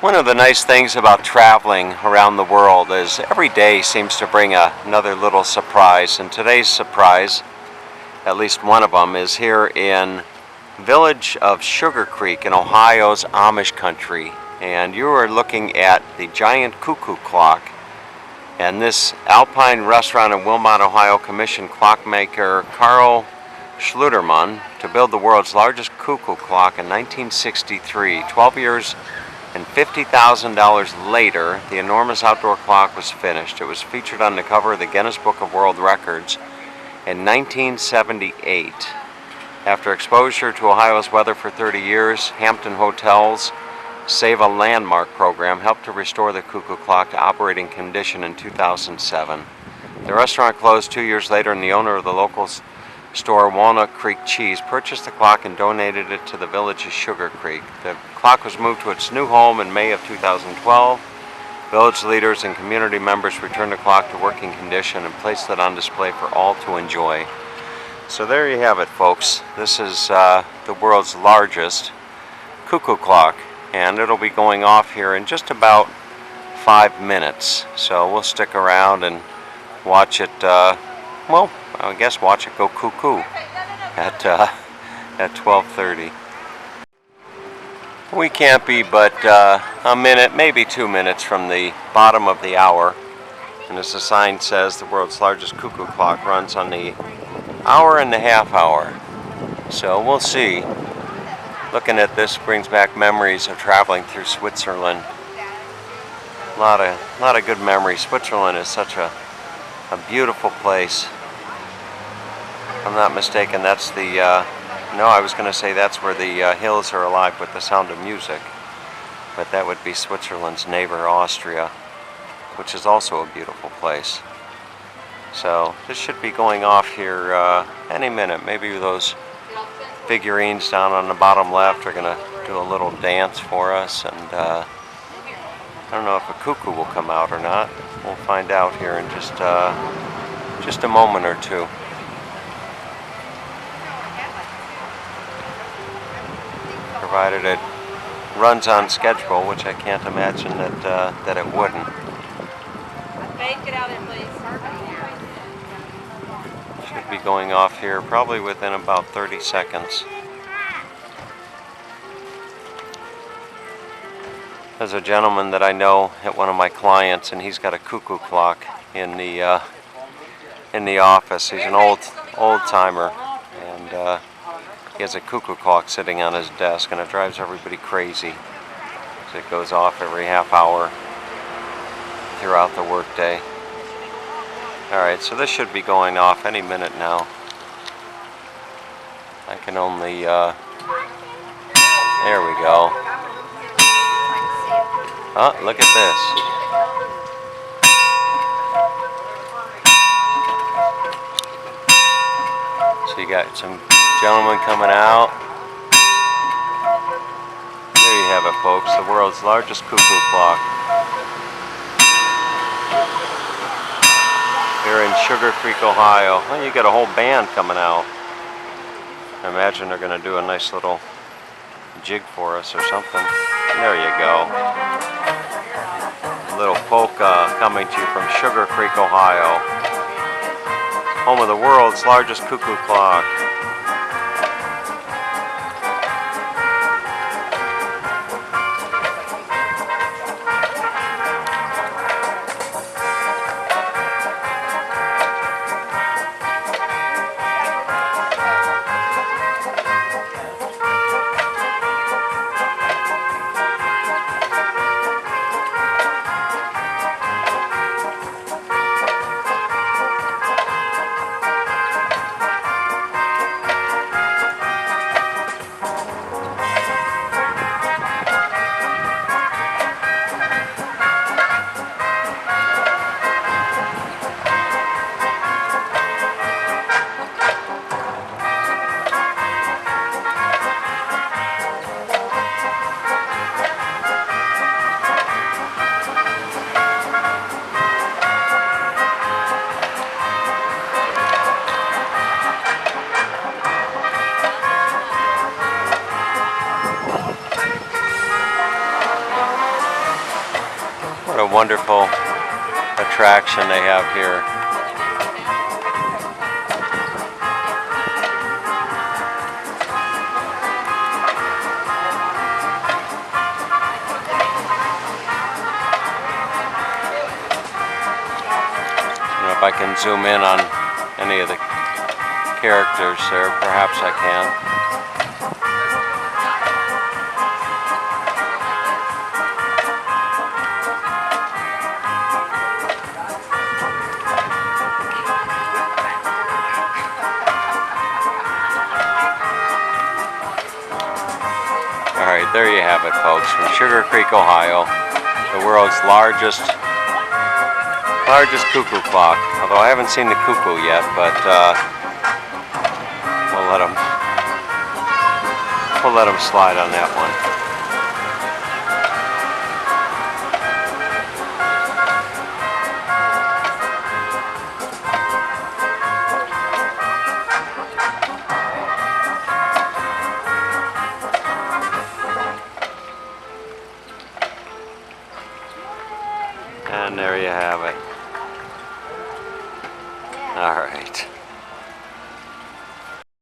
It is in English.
One of the nice things about traveling around the world is every day seems to bring another little surprise. And today's surprise, at least one of them, is here in village of Sugar Creek in Ohio's Amish country. And you are looking at the giant cuckoo clock. And this Alpine restaurant in Wilmot, Ohio commissioned clockmaker Carl Schluterman to build the world's largest cuckoo clock in 1963. 12 years and $50,000 later, the enormous outdoor clock was finished. It was featured on the cover of the Guinness Book of World Records in 1978. After exposure to Ohio's weather for 30 years, Hampton Hotels' Save a Landmark program helped to restore the cuckoo clock to operating condition in 2007. The restaurant closed 2 years later, and the owner of the local store, Walnut Creek Cheese, purchased the clock and donated it to the village of Sugar Creek. The clock was moved to its new home in May of 2012. Village leaders and community members returned the clock to working condition and placed it on display for all to enjoy. So there you have it, folks. This is the world's largest cuckoo clock, and it'll be going off here in just about 5 minutes. So we'll stick around and watch it, well, I guess watch it go cuckoo at 12:30. We can't be but a minute, maybe 2 minutes from the bottom of the hour. And as the sign says, the world's largest cuckoo clock runs on the hour and a half hour. So we'll see. Looking at this brings back memories of traveling through Switzerland. A lot of good memories. Switzerland is such a beautiful place. If I'm not mistaken, that's the, no, I was going to say that's where the hills are alive with the sound of music. But that would be Switzerland's neighbor, Austria, which is also a beautiful place. So this should be going off here any minute. Maybe those figurines down on the bottom left are going to do a little dance for us. And I don't know if a cuckoo will come out or not. We'll find out here in just a moment or two. Provided it runs on schedule, which I can't imagine that it wouldn't. Get out there, please. Should be going off here probably within about 30 seconds. There's a gentleman that I know at one of my clients, and he's got a cuckoo clock in the office. He's an old timer, and he has a cuckoo clock sitting on his desk, and it drives everybody crazy. So it goes off every half hour throughout the workday. Alright, so this should be going off any minute now. I can only, there we go. Oh, look at this. So you got some gentlemen coming out. There you have it, folks, the world's largest cuckoo clock. Here in Sugar Creek, Ohio. Well, you got a whole band coming out. I imagine they're going to do a nice little jig for us or something. There you go. A little polka coming to you from Sugar Creek, Ohio. Home of the world's largest cuckoo clock. What a wonderful attraction they have here. If I can zoom in on any of the characters there, perhaps I can. Alright, there you have it, folks, from Sugar Creek, Ohio, the world's largest cuckoo clock. Although I haven't seen the cuckoo yet, but we'll let them slide on that one. And there you have it. All right.